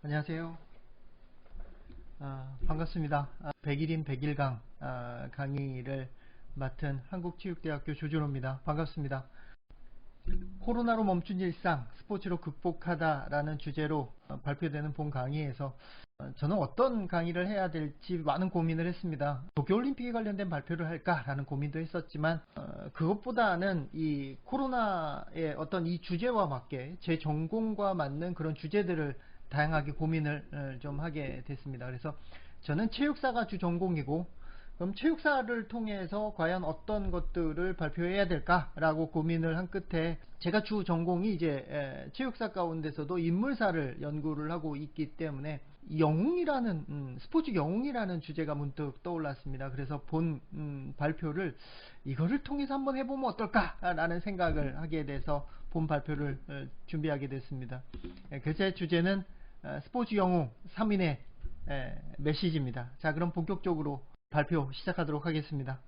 안녕하세요. 반갑습니다. 100일인 100일강 강의를 맡은 한국체육대학교 조준호입니다. 반갑습니다. 코로나로 멈춘 일상, 스포츠로 극복하다라는 주제로 발표되는 본 강의에서 저는 어떤 강의를 해야 될지 많은 고민을 했습니다. 도쿄올림픽에 관련된 발표를 할까라는 고민도 했었지만 그것보다는 이 코로나의 어떤 이 주제와 맞게 제 전공과 맞는 그런 주제들을 다양하게 고민을 좀 하게 됐습니다. 그래서 저는 체육사가 주 전공이고, 그럼 체육사를 통해서 과연 어떤 것들을 발표해야 될까라고 고민을 한 끝에, 제가 주 전공이 이제 체육사 가운데서도 인물사를 연구를 하고 있기 때문에 영웅이라는 스포츠 영웅이라는 주제가 문득 떠올랐습니다. 그래서 본 발표를 이거를 통해서 한번 해보면 어떨까라는 생각을 하게 돼서 본 발표를 준비하게 됐습니다. 그 제 주제는 스포츠 영웅 3인의 메시지입니다. 자, 그럼 본격적으로 발표 시작하도록 하겠습니다.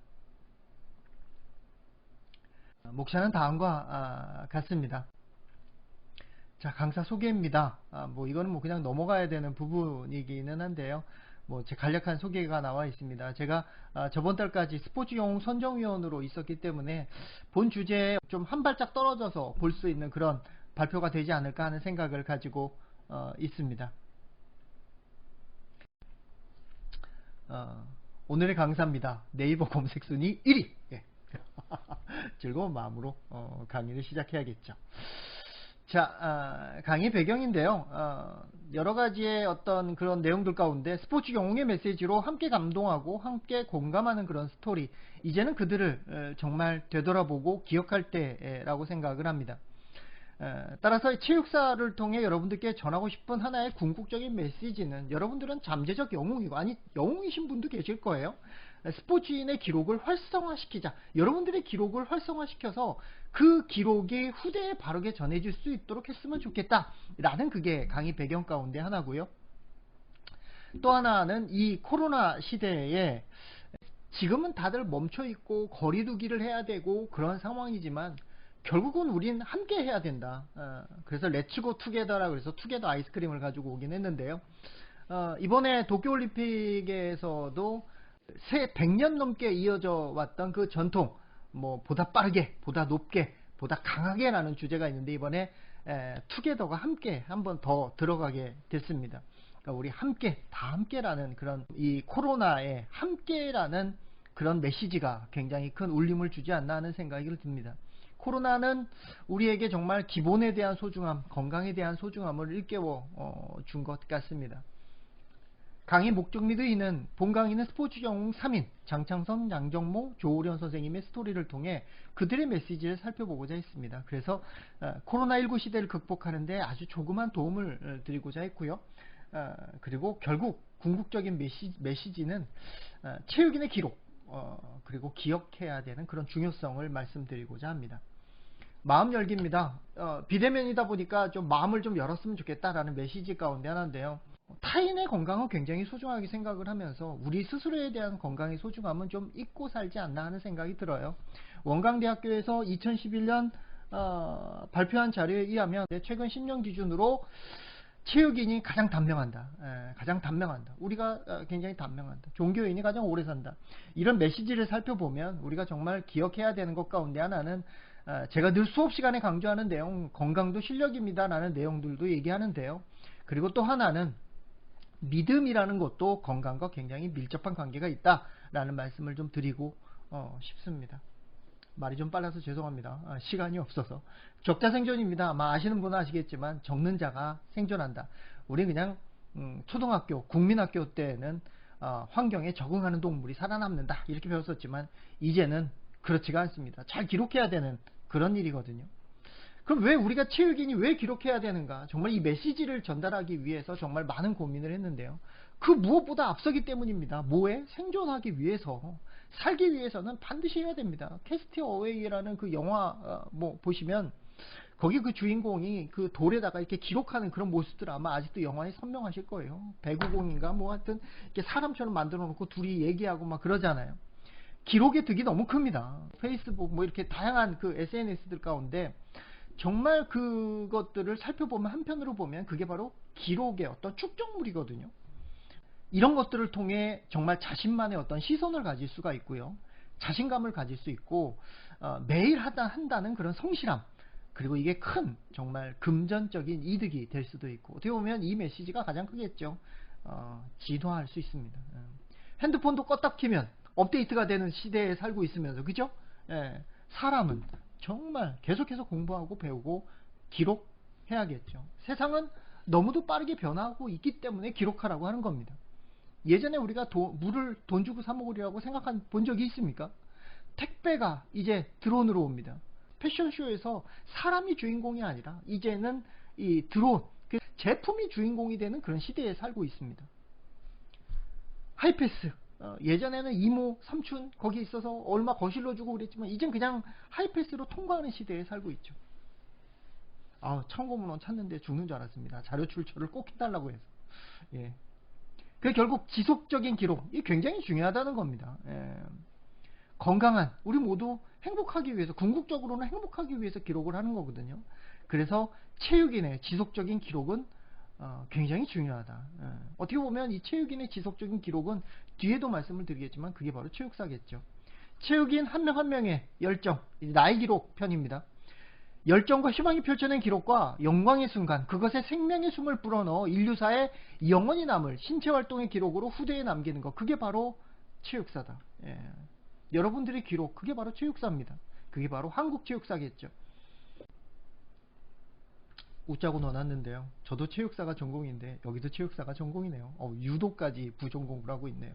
목차는 다음과 같습니다. 자, 강사 소개입니다. 이거는 그냥 넘어가야 되는 부분이기는 한데요. 제 간략한 소개가 나와 있습니다. 제가 저번 달까지 스포츠 영웅 선정위원으로 있었기 때문에 본 주제에 좀 한 발짝 떨어져서 볼 수 있는 그런 발표가 되지 않을까 하는 생각을 가지고 있습니다. 오늘의 강사입니다. 네이버 검색 순위 1위. 예. 즐거운 마음으로 강의를 시작해야겠죠. 자, 강의 배경인데요. 여러 가지의 어떤 그런 내용들 가운데 스포츠 영웅의 메시지로 함께 감동하고 함께 공감하는 그런 스토리, 이제는 그들을 정말 되돌아보고 기억할 때라고 생각을 합니다. 따라서 체육사를 통해 여러분들께 전하고 싶은 하나의 궁극적인 메시지는, 여러분들은 잠재적 영웅이고, 아니 영웅이신 분도 계실 거예요. 스포츠인의 기록을 활성화시키자. 여러분들의 기록을 활성화시켜서 그 기록이 후대에 바르게 전해질 수 있도록 했으면 좋겠다 라는 그게 강의 배경 가운데 하나고요. 또 하나는 이 코로나 시대에 지금은 다들 멈춰있고 거리두기를 해야 되고 그런 상황이지만 결국은 우린 함께 해야 된다. 그래서 렛츠고 투게더라 그래서 투게더 아이스크림을 가지고 오긴 했는데요. 이번에 도쿄올림픽에서도 100년 넘게 이어져 왔던 그 전통, 보다 빠르게, 보다 높게, 보다 강하게 라는 주제가 있는데, 이번에 투게더가 함께 한번 더 들어가게 됐습니다. 그러니까 우리 함께, 다 함께라는 그런, 이 코로나에 함께라는 그런 메시지가 굉장히 큰 울림을 주지 않나 하는 생각이 듭니다. 코로나는 우리에게 정말 기본에 대한 소중함, 건강에 대한 소중함을 일깨워 준 것 같습니다. 강의 목적 및 의의는 본 강의는 스포츠 영웅 3인 장창선, 양정모, 조오련 선생님의 스토리를 통해 그들의 메시지를 살펴보고자 했습니다. 그래서 코로나19 시대를 극복하는 데 아주 조그만 도움을 드리고자 했고요. 그리고 결국 궁극적인 메시지는 체육인의 기록, 그리고 기억해야 되는 그런 중요성을 말씀드리고자 합니다. 마음 열기입니다. 비대면이다 보니까 좀 마음을 좀 열었으면 좋겠다라는 메시지 가운데 하나인데요. 타인의 건강은 굉장히 소중하게 생각을 하면서 우리 스스로에 대한 건강의 소중함은 좀 잊고 살지 않나 하는 생각이 들어요. 원광대학교에서 2011년 발표한 자료에 의하면 최근 10년 기준으로 체육인이 가장 단명한다. 가장 단명한다. 우리가 굉장히 단명한다. 종교인이 가장 오래 산다. 이런 메시지를 살펴보면 우리가 정말 기억해야 되는 것 가운데 하나는, 제가 늘 수업 시간에 강조하는 내용, 건강도 실력입니다 라는 내용들도 얘기하는데요. 그리고 또 하나는 믿음이라는 것도 건강과 굉장히 밀접한 관계가 있다라는 말씀을 좀 드리고 싶습니다. 말이 좀 빨라서 죄송합니다. 시간이 없어서. 적자 생존입니다. 아마 아시는 분은 아시겠지만 적는 자가 생존한다. 우리 그냥 초등학교, 국민학교 때는 환경에 적응하는 동물이 살아남는다 이렇게 배웠었지만 이제는 그렇지가 않습니다. 잘 기록해야 되는 그런 일이거든요. 그럼 왜 우리가 체육인이 왜 기록해야 되는가? 정말 이 메시지를 전달하기 위해서 정말 많은 고민을 했는데요. 그 무엇보다 앞서기 때문입니다. 뭐에? 생존하기 위해서, 살기 위해서는 반드시 해야 됩니다. 캐스티 어웨이라는 그 영화 보시면 거기 그 주인공이 그 돌에다가 이렇게 기록하는 그런 모습들 아마 아직도 영화에 선명하실 거예요. 배구공인가 하여튼 이렇게 사람처럼 만들어 놓고 둘이 얘기하고 막 그러잖아요. 기록의 득이 너무 큽니다. 페이스북 이렇게 다양한 그 SNS들 가운데 정말 그것들을 살펴보면, 한편으로 보면 그게 바로 기록의 어떤 축적물이거든요. 이런 것들을 통해 정말 자신만의 어떤 시선을 가질 수가 있고요. 자신감을 가질 수 있고, 매일 한다는 그런 성실함, 그리고 이게 큰 정말 금전적인 이득이 될 수도 있고, 어떻게 보면 이 메시지가 가장 크겠죠. 진화할 수 있습니다. 핸드폰도 껐다 키면 업데이트가 되는 시대에 살고 있으면서, 그죠? 사람은 정말 계속해서 공부하고 배우고 기록해야겠죠. 세상은 너무도 빠르게 변화하고 있기 때문에 기록하라고 하는 겁니다. 예전에 우리가 물을 돈 주고 사 먹으리라고 본 적이 있습니까? 택배가 이제 드론으로 옵니다. 패션쇼에서 사람이 주인공이 아니라 이제는 이 드론, 제품이 주인공이 되는 그런 시대에 살고 있습니다. 하이패스, 예전에는 이모, 삼촌 거기 있어서 얼마 거실로 주고 그랬지만 이젠 그냥 하이패스로 통과하는 시대에 살고 있죠. 참고문헌 찾는데 죽는 줄 알았습니다. 자료 출처를 꼭 해달라고 해서. 예. 그 결국 지속적인 기록, 이 굉장히 중요하다는 겁니다. 건강한, 우리 모두 행복하기 위해서, 궁극적으로는 행복하기 위해서 기록을 하는 거거든요. 그래서 체육인의 지속적인 기록은 굉장히 중요하다. 어떻게 보면 이 체육인의 지속적인 기록은 뒤에도 말씀을 드리겠지만 그게 바로 체육사겠죠. 체육인 한 명 한 명의 열정, 나의 기록 편입니다. 열정과 희망이 펼쳐낸 기록과 영광의 순간, 그것에 생명의 숨을 불어넣어 인류사에 영원히 남을 신체활동의 기록으로 후대에 남기는 것, 그게 바로 체육사다. 여러분들의 기록, 그게 바로 체육사입니다. 그게 바로 한국체육사겠죠. 웃자고 넣어놨는데요. 저도 체육사가 전공인데 여기도 체육사가 전공이네요. 유도까지 부전공을 하고 있네요.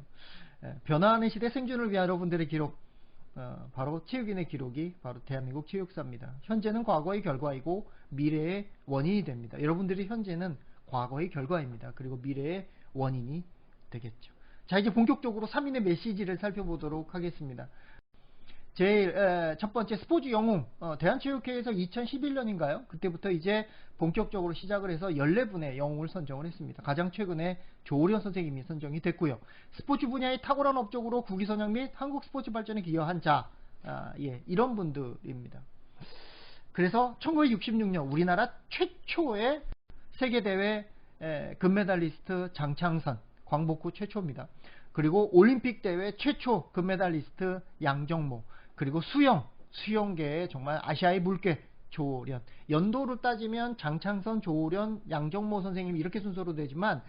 변화하는 시대 생존을 위한 여러분들의 기록, 바로 체육인의 기록이 바로 대한민국 체육사입니다. 현재는 과거의 결과이고 미래의 원인이 됩니다. 여러분들의 현재는 과거의 결과입니다. 그리고 미래의 원인이 되겠죠. 자, 이제 본격적으로 3인의 메시지를 살펴보도록 하겠습니다. 제일 첫 번째, 스포츠 영웅, 대한체육회에서 2011년인가요? 그때부터 이제 본격적으로 시작을 해서 14분의 영웅을 선정을 했습니다. 가장 최근에 조오련 선생님이 선정이 됐고요. 스포츠 분야의 탁월한 업적으로 국위 선양 및 한국 스포츠 발전에 기여한 자, 이런 분들입니다. 그래서 1966년 우리나라 최초의 세계대회 금메달리스트 장창선, 광복후 최초입니다. 그리고 올림픽 대회 최초 금메달리스트 양정모, 그리고 수영계의 정말 아시아의 물개 조오련, 연도로 따지면 장창선, 조오련, 양정모 선생님 이렇게 순서로 되지만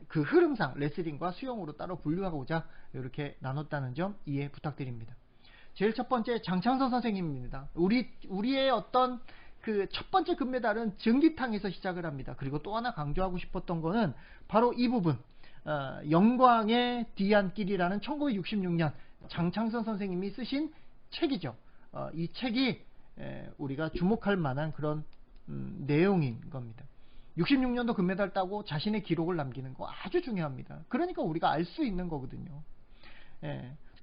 그 흐름상 레슬링과 수영으로 따로 분류하고자 이렇게 나눴다는 점 이해 부탁드립니다. 제일 첫 번째, 장창선 선생님입니다. 우리의 어떤 그 첫 번째 금메달은 증기탕에서 시작을 합니다. 그리고 또 하나 강조하고 싶었던 거는 바로 이 부분, 영광의 뒤안길이라는 1966년 장창선 선생님이 쓰신 책이죠. 이 책이 우리가 주목할 만한 그런 내용인 겁니다. 66년도 금메달 따고 자신의 기록을 남기는 거 아주 중요합니다. 그러니까 우리가 알 수 있는 거거든요.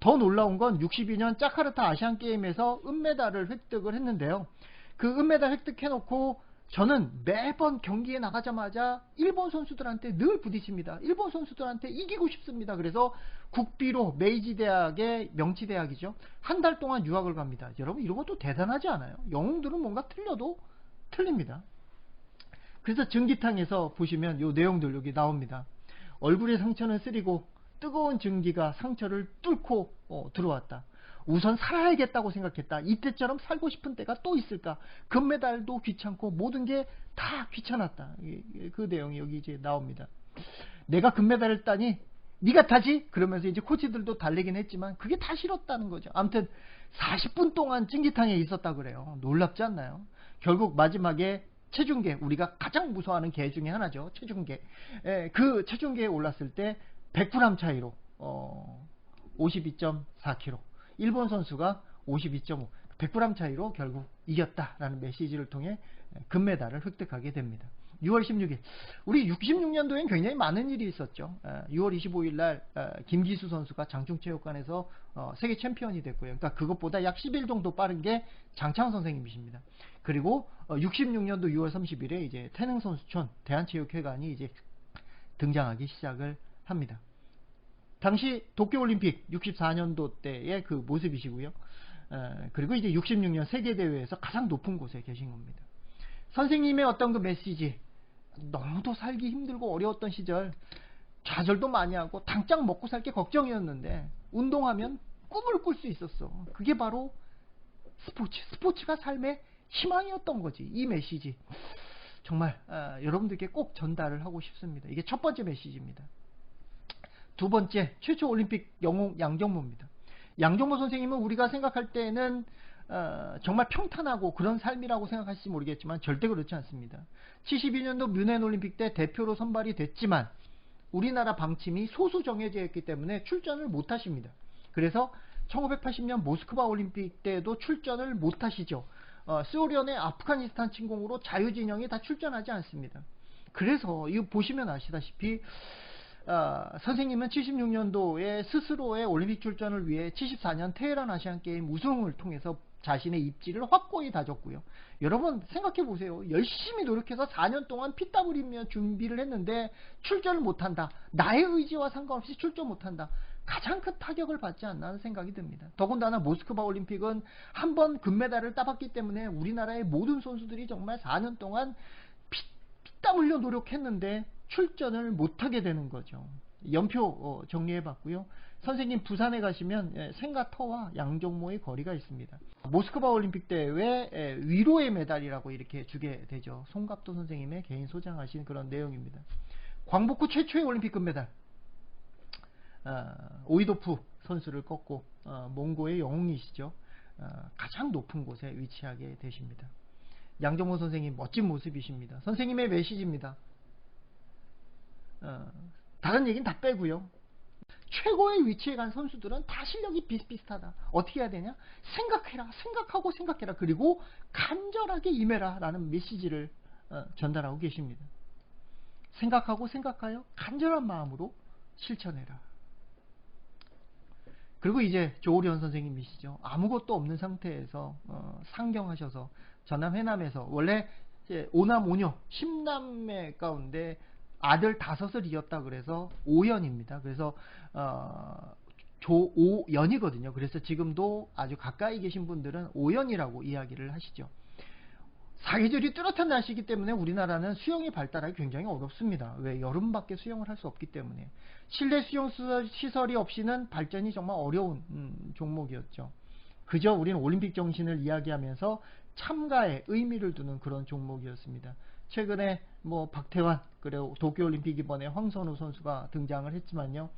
더 놀라운 건 62년 자카르타 아시안게임에서 은메달을 획득을 했는데요. 그 은메달 획득해놓고 저는 매번 경기에 나가자마자 일본 선수들한테 늘 부딪힙니다. 일본 선수들한테 이기고 싶습니다. 그래서 국비로 메이지 대학의 명치대학이죠. 한 달 동안 유학을 갑니다. 여러분, 이런 것도 대단하지 않아요? 영웅들은 뭔가 틀려도 틀립니다. 그래서 증기탕에서 보시면 요 내용들 여기 나옵니다. 얼굴의 상처는 쓰리고 뜨거운 증기가 상처를 뚫고 들어왔다. 우선 살아야겠다고 생각했다. 이때처럼 살고 싶은 때가 또 있을까? 금메달도 귀찮고 모든 게 다 귀찮았다. 그 내용이 여기 이제 나옵니다. 내가 금메달을 따니 네가 타지? 그러면서 이제 코치들도 달래긴 했지만 그게 다 싫었다는 거죠. 아무튼 40분 동안 찜기탕에 있었다 그래요. 놀랍지 않나요? 결국 마지막에 체중계, 우리가 가장 무서워하는 계 중에 하나죠. 체중계. 그 체중계에 올랐을 때 100g 차이로 52.4kg, 일본 선수가 52.5, 100g 차이로 결국 이겼다라는 메시지를 통해 금메달을 획득하게 됩니다. 6월 16일, 우리 66년도엔 굉장히 많은 일이 있었죠. 6월 25일 날 김기수 선수가 장충체육관에서 세계 챔피언이 됐고요. 그러니까 그것보다 약 10일 정도 빠른 게 장창 선생님이십니다. 그리고 66년도 6월 30일에 이제 태능선수촌 대한체육회관이 이제 등장하기 시작을 합니다. 당시 도쿄올림픽 64년도 때의 그 모습이시고요. 그리고 이제 66년 세계대회에서 가장 높은 곳에 계신 겁니다. 선생님의 어떤 그 메시지, 너무도 살기 힘들고 어려웠던 시절 좌절도 많이 하고 당장 먹고 살 게 걱정이었는데 운동하면 꿈을 꿀 수 있었어. 그게 바로 스포츠가 삶의 희망이었던 거지. 이 메시지 정말 여러분들께 꼭 전달을 하고 싶습니다. 이게 첫 번째 메시지입니다. 두 번째, 최초 올림픽 영웅 양정모입니다. 양정모 선생님은 우리가 생각할 때는 정말 평탄하고 그런 삶이라고 생각하실지 모르겠지만 절대 그렇지 않습니다. 72년도 뮌헨 올림픽 때 대표로 선발이 됐지만 우리나라 방침이 소수 정예제였기 때문에 출전을 못 하십니다. 그래서 1980년 모스크바 올림픽 때도 출전을 못 하시죠. 소련의 아프가니스탄 침공으로 자유진영이 다 출전하지 않습니다. 그래서 이거 보시면 아시다시피 선생님은 76년도에 스스로의 올림픽 출전을 위해 74년 테헤란 아시안게임 우승을 통해서 자신의 입지를 확고히 다졌고요. 여러분 생각해 보세요. 열심히 노력해서 4년 동안 피땀 흘리며 준비를 했는데 출전을 못한다. 나의 의지와 상관없이 출전 못한다. 가장 큰 타격을 받지 않나 하는 생각이 듭니다. 더군다나 모스크바 올림픽은 한 번 금메달을 따봤기 때문에 우리나라의 모든 선수들이 정말 4년 동안 피땀 흘려 노력했는데 출전을 못하게 되는 거죠. 연표 정리해 봤고요. 선생님 부산에 가시면 생가터와 양정모의 거리가 있습니다. 모스크바 올림픽 대회 위로의 메달이라고 이렇게 주게 되죠. 송갑도 선생님의 개인 소장하신 그런 내용입니다. 광복후 최초의 올림픽 금메달, 오이도프 선수를 꺾고 몽고의 영웅이시죠. 가장 높은 곳에 위치하게 되십니다. 양정모 선생님 멋진 모습이십니다. 선생님의 메시지입니다. 다른 얘기는 다 빼고요. 최고의 위치에 간 선수들은 다 실력이 비슷비슷하다. 어떻게 해야 되냐? 생각해라. 생각하고 생각해라. 그리고 간절하게 임해라 라는 메시지를 전달하고 계십니다. 생각하고 생각하여 간절한 마음으로 실천해라. 그리고 이제 조오련 선생님이시죠. 아무것도 없는 상태에서 상경하셔서 전남 해남에서 원래 이제 5남 5녀 10남매 가운데 아들 5을 이었다 그래서 5연입니다. 그래서 조오연이거든요. 그래서 지금도 아주 가까이 계신 분들은 5연이라고 이야기를 하시죠. 사계절이 뚜렷한 날씨이기 때문에 우리나라는 수영이 발달하기 굉장히 어렵습니다. 왜? 여름밖에 수영을 할 수 없기 때문에. 실내 수영 시설이 없이는 발전이 정말 어려운 종목이었죠. 그저 우리는 올림픽 정신을 이야기하면서 참가에 의미를 두는 그런 종목이었습니다. 최근에 뭐 박태환, 그리고 도쿄올림픽 이번에 황선우 선수가 등장을 했지만요.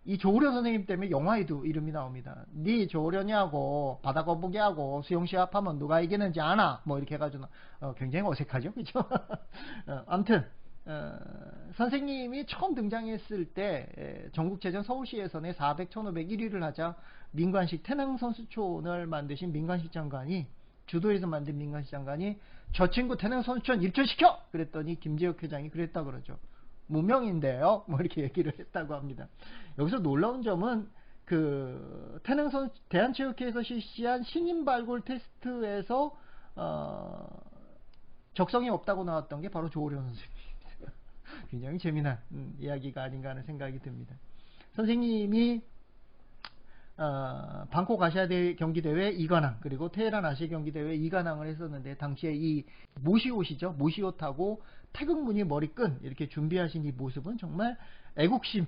이 조오련 선생님 때문에 영화에도 이름이 나옵니다. 니 조오련이하고 바다거북이하고 수영시합하면 누가 이기는지 아나? 뭐 이렇게 해가지고 굉장히 어색하죠, 그죠? 아무튼 선생님이 처음 등장했을 때 전국체전 서울시 예선에 400, 1500 1위를 하자 민관식 태능선수촌을 만드신 민관식 장관이, 주도에서 만든 민관식 장관이 저 친구 태능선수촌 입촌시켜! 그랬더니 김재혁 회장이 그랬다 그러죠. 무명인데요, 뭐 이렇게 얘기를 했다고 합니다. 여기서 놀라운 점은 그 대한체육회에서 실시한 신인 발굴 테스트에서 적성이 없다고 나왔던 게 바로 조오련 선생님입니다. 굉장히 재미난 이야기가 아닌가 하는 생각이 듭니다. 선생님이 방콕 아시아 경기대회 2관왕, 그리고 테헤란 아시아 경기대회 2관왕을 했었는데, 당시에 이 모시옷이죠. 모시옷 타고 태극무늬 머리끈 이렇게 준비하신 이 모습은 정말 애국심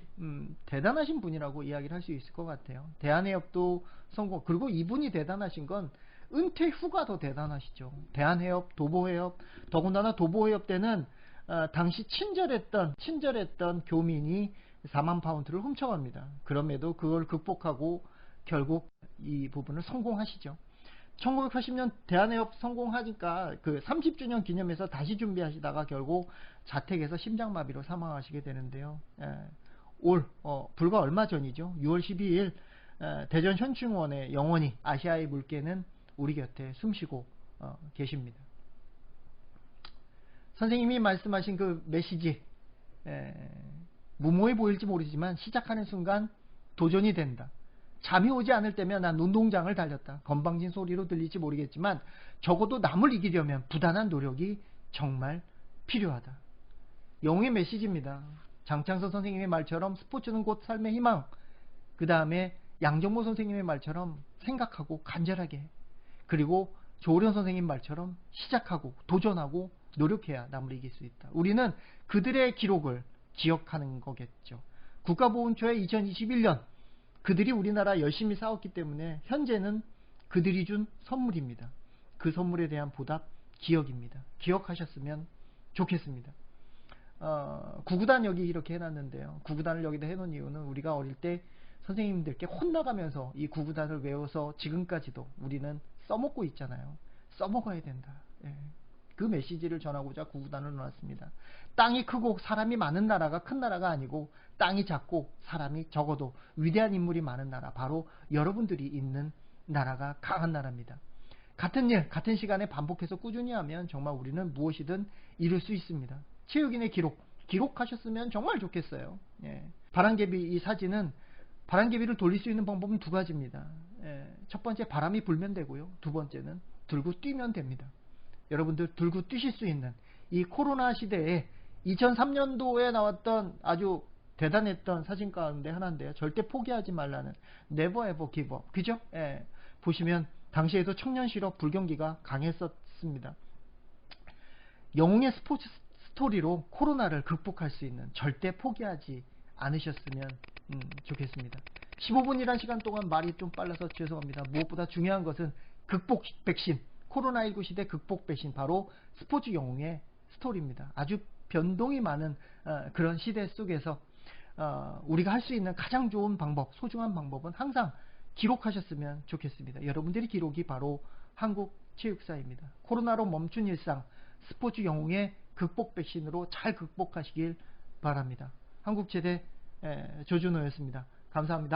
대단하신 분이라고 이야기를 할 수 있을 것 같아요. 대한해협도 성공, 그리고 이분이 대단하신 건 은퇴 후가 더 대단하시죠. 대한해협, 도보해협, 더군다나 도보해협 때는 당시 친절했던 교민이 4만 파운드를 훔쳐갑니다. 그럼에도 그걸 극복하고 결국 이 부분을 성공하시죠. 1980년 대한해협 성공하니까 그 30주년 기념해서 다시 준비하시다가 결국 자택에서 심장마비로 사망하시게 되는데요. 불과 얼마 전이죠. 6월 12일 대전 현충원에 영원히 아시아의 물개는 우리 곁에 숨쉬고 계십니다. 선생님이 말씀하신 그 메시지, 무모해 보일지 모르지만 시작하는 순간 도전이 된다. 잠이 오지 않을 때면 난 운동장을 달렸다. 건방진 소리로 들릴지 모르겠지만 적어도 남을 이기려면 부단한 노력이 정말 필요하다. 영웅의 메시지입니다. 장창선 선생님의 말처럼 스포츠는 곧 삶의 희망, 그 다음에 양정모 선생님의 말처럼 생각하고 간절하게, 그리고 조오련 선생님 말처럼 시작하고 도전하고 노력해야 남을 이길 수 있다. 우리는 그들의 기록을 기억하는 거겠죠. 국가보훈처의 2021년 그들이 우리나라 열심히 싸웠기 때문에 현재는 그들이 준 선물입니다. 그 선물에 대한 보답 기억입니다. 기억하셨으면 좋겠습니다. 구구단 여기 이렇게 해놨는데요. 구구단을 여기다 해놓은 이유는 우리가 어릴 때 선생님들께 혼나가면서 이 구구단을 외워서 지금까지도 우리는 써먹고 있잖아요. 써먹어야 된다. 예. 그 메시지를 전하고자 구구단을 넣었습니다. 땅이 크고 사람이 많은 나라가 큰 나라가 아니고 땅이 작고 사람이 적어도 위대한 인물이 많은 나라, 바로 여러분들이 있는 나라가 강한 나라입니다. 같은 일, 같은 시간에 반복해서 꾸준히 하면 정말 우리는 무엇이든 이룰 수 있습니다. 체육인의 기록하셨으면 정말 좋겠어요. 예. 바람개비 이 사진은 바람개비를 돌릴 수 있는 방법은 두 가지입니다. 예. 첫 번째 바람이 불면 되고요. 두 번째는 들고 뛰면 됩니다. 여러분들 들고 뛰실 수 있는 이 코로나 시대에 2003년도에 나왔던 아주 대단했던 사진 가운데 하나인데요. 절대 포기하지 말라는 Never ever give up. 그죠? 예. 보시면 당시에도 청년 실업 불경기가 강했었습니다. 영웅의 스포츠 스토리로 코로나를 극복할 수 있는, 절대 포기하지 않으셨으면 좋겠습니다. 15분이란 시간 동안 말이 좀 빨라서 죄송합니다. 무엇보다 중요한 것은 극복 백신, 코로나19 시대 극복 백신, 바로 스포츠 영웅의 스토리입니다. 아주 변동이 많은 그런 시대 속에서 우리가 할 수 있는 가장 좋은 방법, 소중한 방법은 항상 기록하셨으면 좋겠습니다. 여러분들의 기록이 바로 한국 체육사입니다. 코로나로 멈춘 일상, 스포츠 영웅의 극복 백신으로 잘 극복하시길 바랍니다. 한국체대 조준호였습니다. 감사합니다.